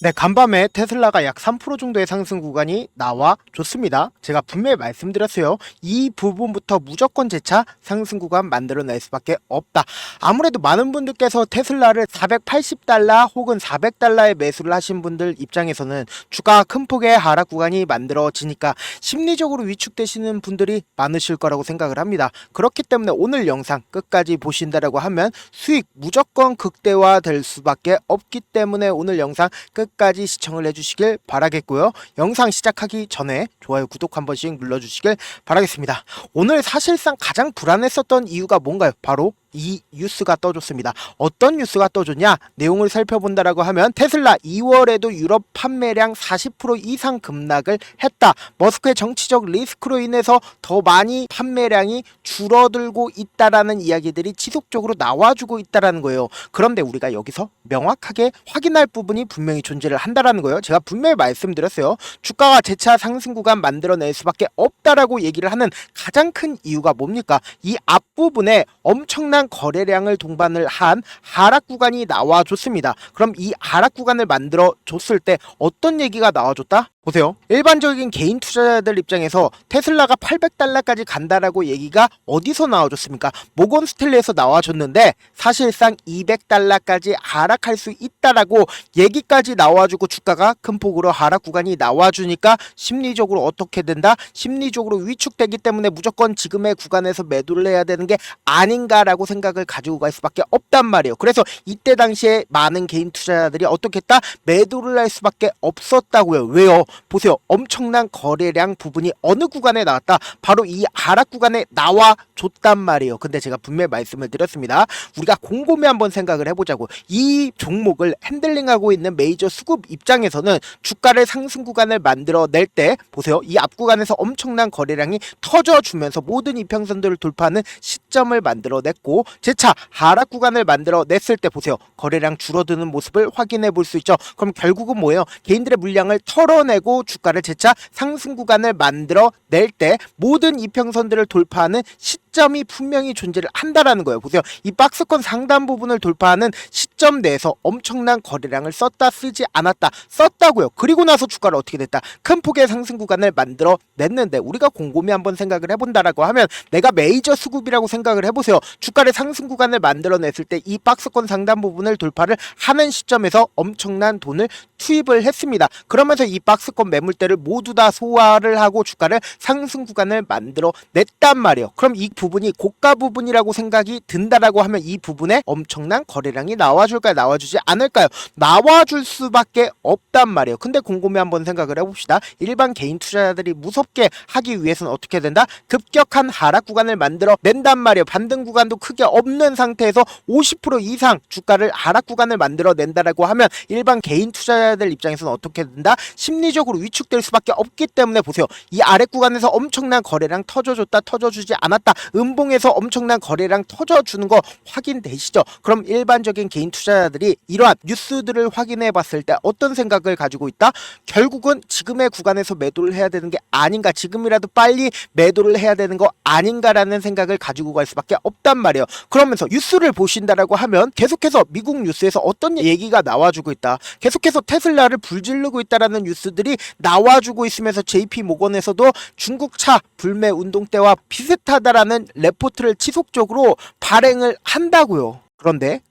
네, 간밤에 테슬라가 약 3% 정도의 상승 구간이 나와줬습니다. 제가 분명히 말씀드렸어요. 이 부분부터 무조건 재차 상승 구간 만들어낼 수밖에 없다. 아무래도 많은 분들께서 테슬라를 480달러 혹은 400달러에 매수를 하신 분들 입장에서는 주가가 큰 폭의 하락 구간이 만들어지니까 심리적으로 위축되시는 분들이 많으실 거라고 생각을 합니다. 그렇기 때문에 오늘 영상 끝까지 보신다라고 하면 수익 무조건 극대화될 수밖에 없기 때문에 오늘 영상 끝까지 시청을 해주시길 바라겠고요. 영상 시작하기 전에 좋아요, 구독 한 번씩 눌러주시길 바라겠습니다. 오늘 사실상 가장 불안했었던 이유가 뭔가요? 바로 이 뉴스가 떠줬습니다. 어떤 뉴스가 떠줬냐? 내용을 살펴본다라고 하면 테슬라 2월에도 유럽 판매량 40% 이상 급락을 했다. 머스크의 정치적 리스크로 인해서 더 많이 판매량이 줄어들고 있다라는 이야기들이 지속적으로 나와주고 있다라는 거예요. 그런데 우리가 여기서 명확하게 확인할 부분이 분명히 존재를 한다라는 거예요. 제가 분명히 말씀드렸어요. 주가가 재차 상승 구간 만들어낼 수밖에 없다라고 얘기를 하는 가장 큰 이유가 뭡니까? 이 앞부분에 엄청난 거래량을 동반을 한 하락 구간이 나와줬습니다. 그럼 이 하락 구간을 만들어 줬을 때 어떤 얘기가 나와줬다? 보세요. 일반적인 개인 투자자들 입장에서 테슬라가 800달러까지 간다라고 얘기가 어디서 나와줬습니까? 모건 스탠리에서 나와줬는데 사실상 200달러까지 하락할 수 있다라고 얘기까지 나와주고 주가가 큰 폭으로 하락 구간이 나와주니까 심리적으로 어떻게 된다? 심리적으로 위축되기 때문에 무조건 지금의 구간에서 매도를 해야 되는 게 아닌가라고 생각을 가지고 갈 수밖에 없단 말이에요. 그래서 이때 당시에 많은 개인 투자자들이 어떻게 했다? 매도를 할 수밖에 없었다고요. 왜요? 보세요. 엄청난 거래량 부분이 어느 구간에 나왔다? 바로 이 하락 구간에 나와줬단 말이에요. 근데 제가 분명히 말씀을 드렸습니다. 우리가 곰곰이 한번 생각을 해보자고. 이 종목을 핸들링하고 있는 메이저 수급 입장에서는 주가를 상승 구간을 만들어낼 때 보세요. 이 앞 구간에서 엄청난 거래량이 터져주면서 모든 이평선들을 돌파하는 시점을 만들어냈고 재차 하락 구간을 만들어냈을 때 보세요. 거래량 줄어드는 모습을 확인해 볼 수 있죠. 그럼 결국은 뭐예요? 개인들의 물량을 털어내고 주가를 재차 상승 구간을 만들어낼 때 모든 이평선들을 돌파하는 시점이 분명히 존재를 한다라는 거예요. 보세요. 이 박스권 상단 부분을 돌파하는 시점 내에서 엄청난 거래량을 썼다 쓰지 않았다 썼다고요. 그리고 나서 주가를 어떻게 됐다? 큰 폭의 상승 구간을 만들어냈는데 우리가 곰곰이 한번 생각을 해본다라고 하면 내가 메이저 수급이라고 생각을 해보세요. 주가를 상승 구간을 만들어냈을 때 이 박스권 상단 부분을 돌파를 하는 시점에서 엄청난 돈을 투입을 했습니다. 그러면서 이 박스권 매물대를 모두 다 소화를 하고 주가를 상승 구간을 만들어냈단 말이에요. 그럼 이 부분이 고가 부분이라고 생각이 든다라고 하면 이 부분에 엄청난 거래량이 나와줄까요? 나와주지 않을까요? 나와줄 수밖에 없단 말이에요. 근데 곰곰이 한번 생각을 해봅시다. 일반 개인 투자자들이 무섭게 하기 위해서는 어떻게 된다? 급격한 하락 구간을 만들어낸단 말이에요. 반등 구간도 크게 없는 상태에서 50% 이상 주가를 하락 구간을 만들어낸다라고 하면 일반 개인 투자자들 입장에서는 어떻게 된다? 심리적으로 위축될 수밖에 없기 때문에 보세요. 이 아래 구간에서 엄청난 거래량 터져줬다 터져주지 않았다 음봉에서 엄청난 거래량 터져주는 거 확인되시죠? 그럼 일반적인 개인 투자자들이 이러한 뉴스들을 확인해 봤을 때 어떤 생각을 가지고 있다? 결국은 지금의 구간에서 매도를 해야 되는 게 아닌가, 지금이라도 빨리 매도를 해야 되는 거 아닌가라는 생각을 가지고 갈 수밖에 없단 말이에요. 그러면서 뉴스를 보신다라고 하면 계속해서 미국 뉴스에서 어떤 얘기가 나와주고 있다, 계속해서 테슬라를 불지르고 있다라는 뉴스들이 나와주고 있으면서 JP 모건에서도 중국차 불매 운동 때와 비슷하다라는 레포트를 지속적으로 발행을 한다고요. 그런데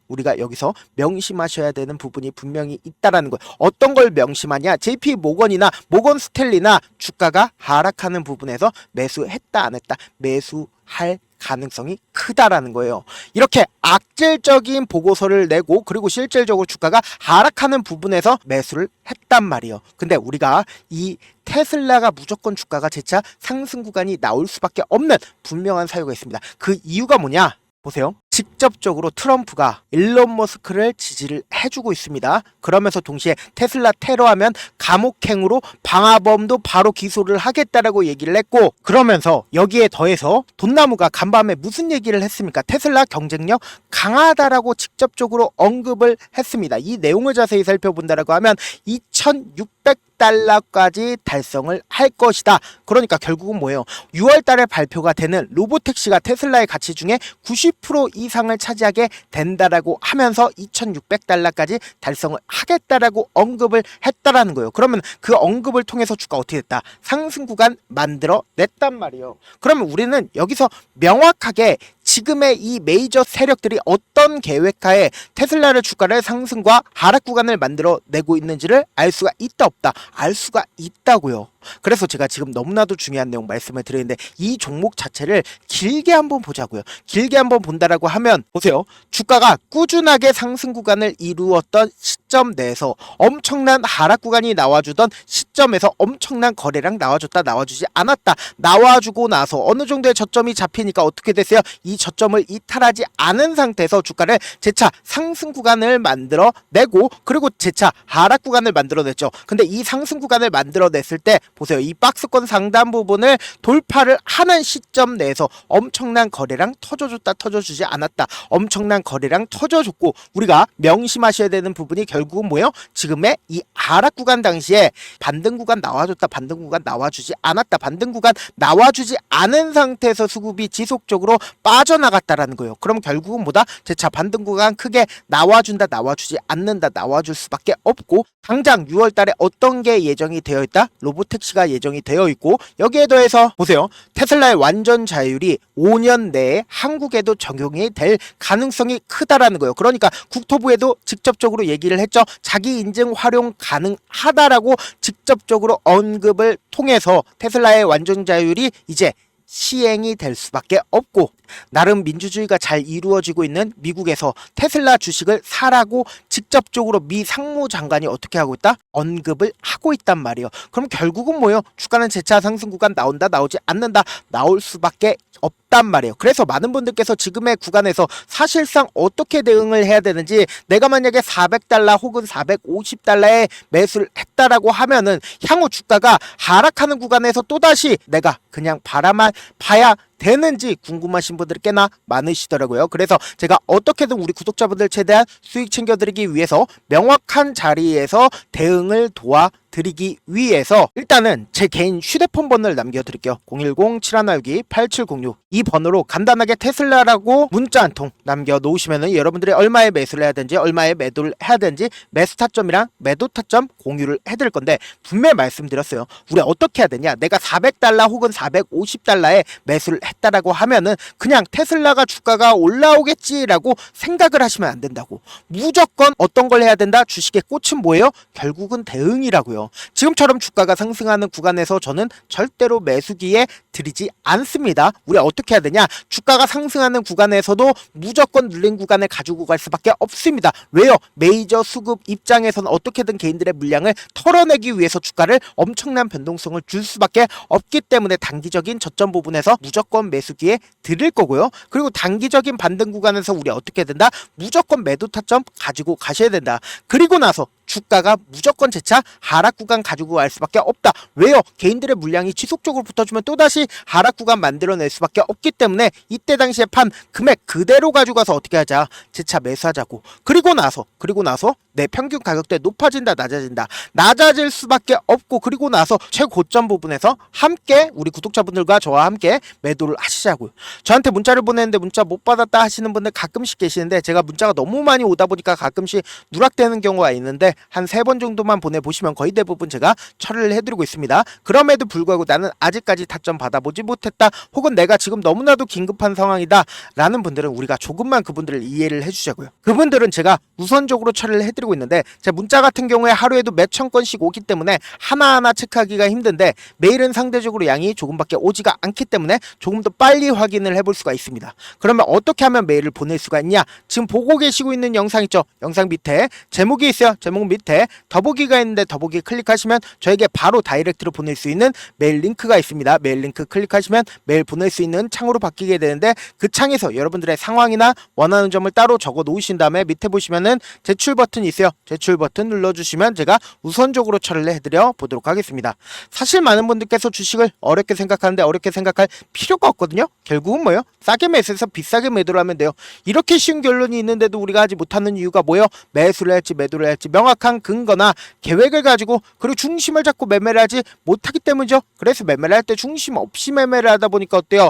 우리가 여기서 명심하셔야 되는 부분이 분명히 있다라는 거예요. 어떤 걸 명심하냐? JP 모건이나 모건 스탠리나 주가가 하락하는 부분에서 매수했다 안 했다, 매수할 가능성이 크다라는 거예요. 이렇게 악질적인 보고서를 내고 그리고 실질적으로 주가가 하락하는 부분에서 매수를 했단 말이에요. 근데 우리가 이 테슬라가 무조건 주가가 재차 상승 구간이 나올 수밖에 없는 분명한 사유가 있습니다. 그 이유가 뭐냐? 보세요. 직접적으로 트럼프가 일론 머스크를 지지를 해주고 있습니다. 그러면서 동시에 테슬라 테러하면 감옥행으로 방화범도 바로 기소를 하겠다라고 얘기를 했고, 그러면서 여기에 더해서 돈나무가 간밤에 무슨 얘기를 했습니까? 테슬라 경쟁력 강하다라고 직접적으로 언급을 했습니다. 이 내용을 자세히 살펴본다라고 하면 2600 400달러까지 달성을 할 것이다. 그러니까 결국은 뭐예요? 6월 달에 발표가 되는 로보택시가 테슬라의 가치 중에 90% 이상을 차지하게 된다라고 하면서 2600달러까지 달성을 하겠다라고 언급을 했다라는 거예요. 그러면 그 언급을 통해서 주가 어떻게 됐다? 상승 구간 만들어 냈단 말이에요. 그러면 우리는 여기서 명확하게 지금의 이 메이저 세력들이 어떤 계획하에 테슬라를 주가를 상승과 하락 구간을 만들어 내고 있는지를 알 수가 있다 없다? 알 수가 있다고요. 그래서 제가 지금 너무나도 중요한 내용 말씀을 드리는데 이 종목 자체를 길게 한번 보자고요. 길게 한번 본다라고 하면 보세요. 주가가 꾸준하게 상승 구간을 이루었던 시점 내에서 엄청난 하락 구간이 나와주던 시점에서 엄청난 거래량 나와줬다 나와주지 않았다 나와주고 나서 어느 정도의 저점이 잡히니까 어떻게 됐어요? 이 저점을 이탈하지 않은 상태에서 주가를 재차 상승 구간을 만들어내고 그리고 재차 하락 구간을 만들어냈죠. 근데 이 상승 구간을 만들어냈을 때 보세요. 이 박스권 상단 부분을 돌파를 하는 시점 내에서 엄청난 거래량 터져줬다 터져주지 않았다 엄청난 거래량 터져줬고 우리가 명심하셔야 되는 부분이 결국은 뭐예요? 지금의 이 하락 구간 당시에 반등 구간 나와줬다 반등 구간 나와주지 않았다 반등 구간 나와주지 않은 상태에서 수급이 지속적으로 빠져나갔다라는 거예요. 그럼 결국은 뭐다? 재차 반등 구간 크게 나와준다 나와주지 않는다 나와줄 수밖에 없고 당장 6월 달에 어떤 게 예정이 되어 있다? 로보택시가 예정이 되어 있고 여기에 더해서 보세요. 테슬라의 완전 자율이 5년 내에 한국에도 적용이 될 가능성이 크다라는 거예요. 그러니까 국토부에도 직접적으로 얘기를 했죠. 자기 인증 활용 가능하다라고 직접적으로 언급을 통해서 테슬라의 완전 자율이 이제 시행이 될 수밖에 없고 나름 민주주의가 잘 이루어지고 있는 미국에서 테슬라 주식을 사라고 직접적으로 미 상무장관이 어떻게 하고 있다? 언급을 하고 있단 말이에요. 그럼 결국은 뭐예요? 주가는 재차 상승 구간 나온다 나오지 않는다 나올 수밖에 없단 말이에요. 그래서 많은 분들께서 지금의 구간에서 사실상 어떻게 대응을 해야 되는지 내가 만약에 400달러 혹은 450달러에 매수를 했다라고 하면은 향후 주가가 하락하는 구간에서 또다시 내가 그냥 바라만 봐야 되는지 궁금하신 분들이 꽤나 많으시더라고요. 그래서 제가 어떻게든 우리 구독자분들 최대한 수익 챙겨드리기 위해서 명확한 자리에서 대응을 도와드리기 위해서 일단은 제 개인 휴대폰 번호를 남겨드릴게요. 010-7162-8706 이 번호로 간단하게 테슬라라고 문자 한 통 남겨놓으시면은 여러분들이 얼마에 매수를 해야 되는지 얼마에 매도를 해야 되는지 매수 타점이랑 매도 타점 공유를 해드릴 건데 분명히 말씀드렸어요. 우리 어떻게 해야 되냐? 내가 400달러 혹은 450달러에 매수를 했다라고 하면은 그냥 테슬라가 주가가 올라오겠지라고 생각을 하시면 안 된다고. 무조건 어떤 걸 해야 된다? 주식의 꽃은 뭐예요? 결국은 대응이라고요. 지금처럼 주가가 상승하는 구간에서 저는 절대로 매수기에 들이지 않습니다. 우리 어떻게 해야 되냐? 주가가 상승하는 구간에서도 무조건 눌린 구간을 가지고 갈 수밖에 없습니다. 왜요? 메이저 수급 입장에서는 어떻게든 개인들의 물량을 털어내기 위해서 주가를 엄청난 변동성을 줄 수밖에 없기 때문에 단기적인 저점 부분에서 무조건 매수기에 드릴 거고요. 그리고 단기적인 반등 구간에서 우리 어떻게 된다? 무조건 매도 타점 가지고 가셔야 된다. 그리고 나서 주가가 무조건 재차 하락 구간 가지고 갈 수밖에 없다. 왜요? 개인들의 물량이 지속적으로 붙어주면 또다시 하락 구간 만들어낼 수밖에 없기 때문에 이때 당시에 판 금액 그대로 가져가서 어떻게 하자? 재차 매수하자고. 그리고 나서 내 평균 가격대 높아진다 낮아진다 낮아질 수밖에 없고 그리고 나서 최고점 부분에서 함께 우리 구독자분들과 저와 함께 매도를 하시자고요. 저한테 문자를 보냈는데 문자 못 받았다 하시는 분들 가끔씩 계시는데 제가 문자가 너무 많이 오다 보니까 가끔씩 누락되는 경우가 있는데 한 3번 정도만 보내보시면 거의 대부분 제가 처리를 해드리고 있습니다. 그럼에도 불구하고 나는 아직까지 타점 받아보지 못했다 혹은 내가 지금 너무나도 긴급한 상황이다 라는 분들은 우리가 조금만 그분들을 이해를 해주자고요. 그분들은 제가 우선적으로 처리를 해드리고 있는데 제 문자 같은 경우에 하루에도 몇천 건씩 오기 때문에 하나하나 체크하기가 힘든데 매일은 상대적으로 양이 조금밖에 오지가 않기 때문에 조금 더 빨리 확인을 해볼 수가 있습니다. 그러면 어떻게 하면 메일을 보낼 수가 있냐? 지금 보고 계시고 있는 영상 있죠? 영상 밑에 제목이 있어요. 제목 밑에 더보기가 있는데 더보기 클릭하시면 저에게 바로 다이렉트로 보낼 수 있는 메일 링크가 있습니다. 메일 링크 클릭하시면 메일 보낼 수 있는 창으로 바뀌게 되는데 그 창에서 여러분들의 상황이나 원하는 점을 따로 적어 놓으신 다음에 밑에 보시면은 제출 버튼이 있어요. 제출 버튼 눌러주시면 제가 우선적으로 처리를 해드려 보도록 하겠습니다. 사실 많은 분들께서 주식을 어렵게 생각하는데 어렵게 생각할 필요가 없거든요. 결국은 뭐예요? 싸게 매수해서 비싸게 매도를 하면 돼요. 이렇게 쉬운 결론이 있는데도 우리가 하지 못하는 이유가 뭐예요? 매수를 할지 매도를 할지 명확 명확한 근거나 계획을 가지고 그리고 중심을 잡고 매매를 하지 못하기 때문이죠. 그래서 매매를 할 때 중심 없이 매매를 하다 보니까 어때요?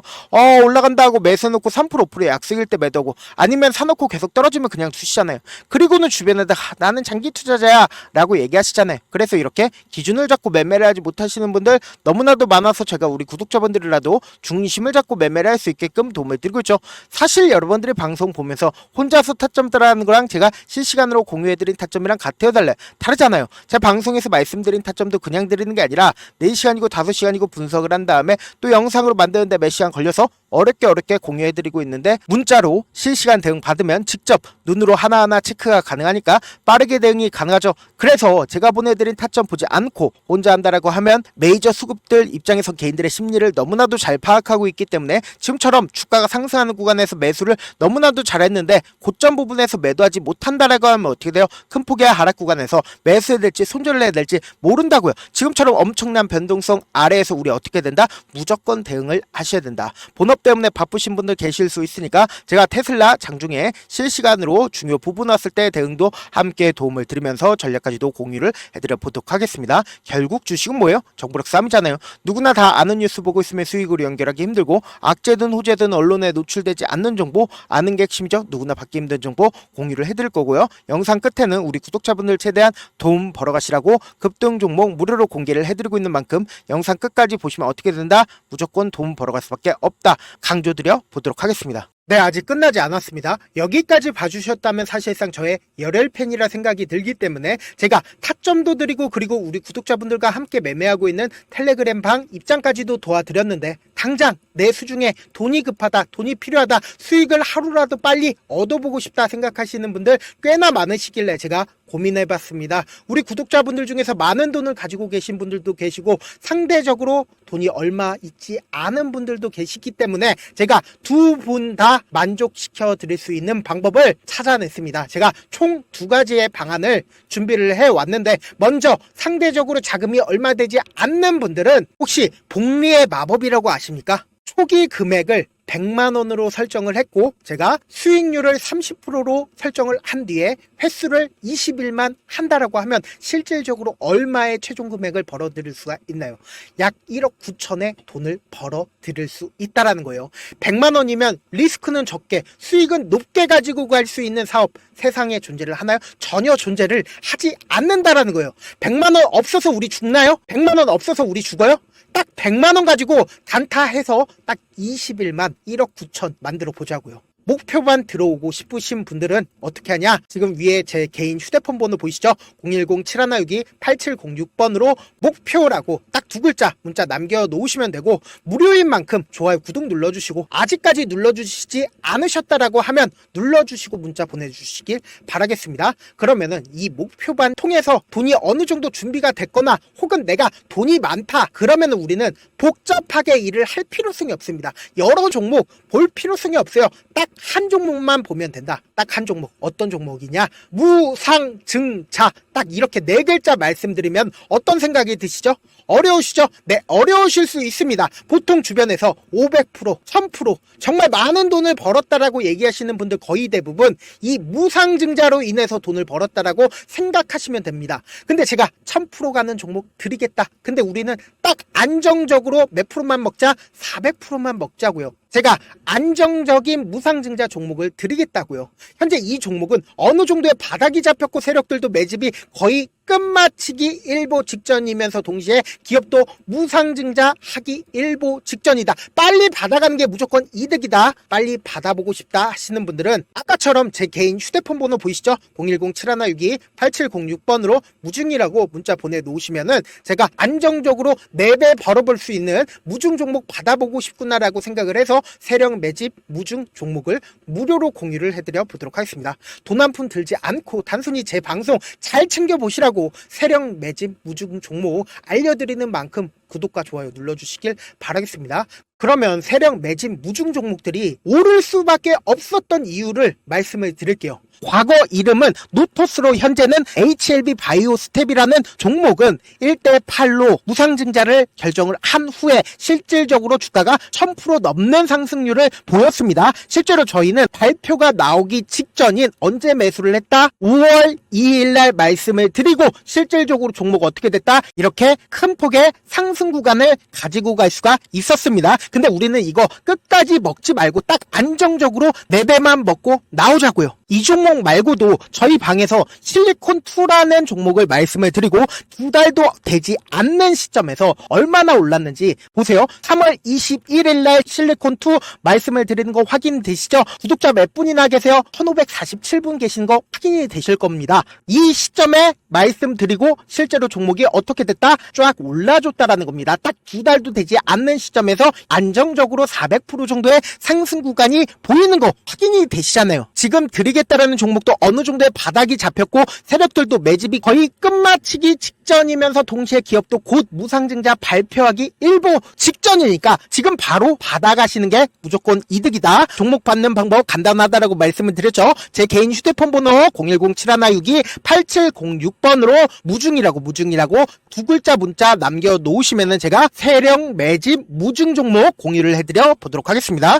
올라간다 하고 매수해놓고 3% 5% 약속일 때 매도하고 아니면 사놓고 계속 떨어지면 그냥 두시잖아요. 그리고는 주변에다 나는 장기 투자자야 라고 얘기하시잖아요. 그래서 이렇게 기준을 잡고 매매를 하지 못하시는 분들 너무나도 많아서 제가 우리 구독자분들이라도 중심을 잡고 매매를 할 수 있게끔 도움을 드리고 있죠. 사실 여러분들이 방송 보면서 혼자서 타점 따라하는 거랑 제가 실시간으로 공유해드린 타점이랑 같아요 달라요? 다르잖아요. 제가 방송에서 말씀드린 타점도 그냥 드리는 게 아니라 4시간이고 5시간이고 분석을 한 다음에 또 영상으로 만드는데 몇 시간 걸려서 어렵게 공유해드리고 있는데 문자로 실시간 대응 받으면 직접 눈으로 하나하나 체크가 가능하니까 빠르게 대응이 가능하죠. 그래서 제가 보내드린 타점 보지 않고 혼자 한다라고 하면 메이저 수급들 입장에서 개인들의 심리를 너무나도 잘 파악하고 있기 때문에 지금처럼 주가가 상승하는 구간에서 매수를 너무나도 잘했는데 고점 부분에서 매도하지 못한다라고 하면 어떻게 돼요? 큰 폭의 하락 구간에서 매수해야 될지 손절을 해야 될지 모른다고요. 지금처럼 엄청난 변동성 아래에서 우리 어떻게 된다? 무조건 대응을 하셔야 된다. 본업 때문에 바쁘신 분들 계실 수 있으니까 제가 테슬라 장중에 실시간으로 중요 부분 왔을 때 대응도 함께 도움을 드리면서 전략까지도 공유를 해드려 보도록 하겠습니다. 결국 주식은 뭐예요? 정보력 싸움이잖아요. 누구나 다 아는 뉴스 보고 있으면 수익으로 연결하기 힘들고 악재든 호재든 언론에 노출되지 않는 정보 아는 게 핵심이죠. 누구나 받기 힘든 정보 공유를 해드릴 거고요. 영상 끝에는 우리 구독자분들 최대한 도움 벌어가시라고 급등 종목 무료로 공개를 해드리고 있는 만큼 영상 끝까지 보시면 어떻게 된다? 무조건 도움 벌어갈 수밖에 없다. 강조드려 보도록 하겠습니다. 네, 아직 끝나지 않았습니다. 여기까지 봐주셨다면 사실상 저의 열혈 팬이라 생각이 들기 때문에 제가 타점도 드리고 그리고 우리 구독자분들과 함께 매매하고 있는 텔레그램 방 입장까지도 도와드렸는데 당장 내 수중에 돈이 급하다, 돈이 필요하다, 수익을 하루라도 빨리 얻어보고 싶다 생각하시는 분들 꽤나 많으시길래 제가 고민해봤습니다. 우리 구독자분들 중에서 많은 돈을 가지고 계신 분들도 계시고 상대적으로 돈이 얼마 있지 않은 분들도 계시기 때문에 제가 두 분 다 만족시켜 드릴 수 있는 방법을 찾아냈습니다. 제가 총 2가지의 방안을 준비를 해왔는데 먼저 상대적으로 자금이 얼마 되지 않는 분들은 혹시 복리의 마법이라고 아십니까? 초기 금액을 100만원으로 설정을 했고 제가 수익률을 30%로 설정을 한 뒤에 횟수를 20일만 한다라고 하면 실질적으로 얼마의 최종 금액을 벌어들일 수가 있나요? 약 1억 9천의 돈을 벌어들일 수 있다라는 거예요. 100만원이면 리스크는 적게 수익은 높게 가지고 갈 수 있는 사업 세상에 존재를 하나요? 전혀 존재를 하지 않는다라는 거예요. 100만원 없어서 우리 죽나요? 100만원 없어서 우리 죽어요? 딱 100만원 가지고 단타해서 딱 20일만 1억 9천 만들어 보자고요. 목표만 들어오고 싶으신 분들은 어떻게 하냐? 지금 위에 제 개인 휴대폰 번호 보이시죠? 010-7162-8706번으로 목표라고 딱 2글자 문자 남겨놓으시면 되고 무료인 만큼 좋아요 구독 눌러주시고 아직까지 눌러주시지 않으셨다라고 하면 눌러주시고 문자 보내주시길 바라겠습니다. 그러면은 이 목표반 통해서 돈이 어느 정도 준비가 됐거나 혹은 내가 돈이 많다 그러면은 우리는 복잡하게 일을 할 필요성이 없습니다. 여러 종목 볼 필요성이 없어요. 딱 한 종목만 보면 된다. 딱 한 종목. 어떤 종목이냐? 무상증자. 딱 이렇게 4글자 말씀드리면 어떤 생각이 드시죠? 어려우시죠? 네, 어려우실 수 있습니다. 보통 주변에서 500%, 1000% 정말 많은 돈을 벌었다라고 얘기하시는 분들 거의 대부분 이 무상증자로 인해서 돈을 벌었다라고 생각하시면 됩니다. 근데 제가 1000% 가는 종목 드리겠다. 근데 우리는 딱 안정적으로 몇 프로만 먹자? 400%만 먹자고요. 제가 안정적인 무상증자 종목을 드리겠다고요. 현재 이 종목은 어느 정도의 바닥이 잡혔고 세력들도 매집이 거의 끝마치기 일보 직전이면서 동시에 기업도 무상증자 하기 일보 직전이다. 빨리 받아가는 게 무조건 이득이다. 빨리 받아보고 싶다 하시는 분들은 아까처럼 제 개인 휴대폰 번호 보이시죠? 010-7162-8706번으로 무중이라고 문자 보내놓으시면은 제가 안정적으로 4배 벌어볼 수 있는 무중 종목 받아보고 싶구나라고 생각을 해서 세력 매집 무중 종목을 무료로 공유를 해드려 보도록 하겠습니다. 돈 한 푼 들지 않고 단순히 제 방송 잘 챙겨보시라고 세력 매집 무중 종목 알려드리는 만큼 구독과 좋아요 눌러주시길 바라겠습니다. 그러면 세력 매집 무중 종목들이 오를 수밖에 없었던 이유를 말씀을 드릴게요. 과거 이름은 노토스로 현재는 HLB 바이오스텝이라는 종목은 1대8로 무상증자를 결정을 한 후에 실질적으로 주가가 1000% 넘는 상승률을 보였습니다. 실제로 저희는 발표가 나오기 직전인 언제 매수를 했다? 5월 2일 날 말씀을 드리고 실질적으로 종목 어떻게 됐다? 이렇게 큰 폭의 상승 구간을 가지고 갈 수가 있었습니다. 근데 우리는 이거 끝까지 먹지 말고 딱 안정적으로 4배만 먹고 나오자고요. 이 종목 말고도 저희 방에서 실리콘2라는 종목을 말씀을 드리고 2달도 되지 않는 시점에서 얼마나 올랐는지 보세요. 3월 21일 날 실리콘2 말씀을 드리는 거 확인되시죠? 구독자 몇 분이나 계세요? 1547분 계신 거 확인이 되실 겁니다. 이 시점에 말씀드리고 실제로 종목이 어떻게 됐다? 쫙 올라줬다라는 겁니다. 딱 2달도 되지 않는 시점에서 안정적으로 400% 정도의 상승 구간이 보이는 거 확인이 되시잖아요. 지금 드리겠다라는 종목도 어느 정도의 바닥이 잡혔고 세력들도 매집이 거의 끝마치기 직전이면서 동시에 기업도 곧 무상증자 발표하기 일보 직전이니까 지금 바로 받아가시는 게 무조건 이득이다. 종목 받는 방법 간단하다라고 말씀을 드렸죠. 제 개인 휴대폰 번호 010-7162-8706번으로 무중이라고 두 글자 문자 남겨놓으시면은 제가 세력 매집 무중 종목 공유를 해드려 보도록 하겠습니다.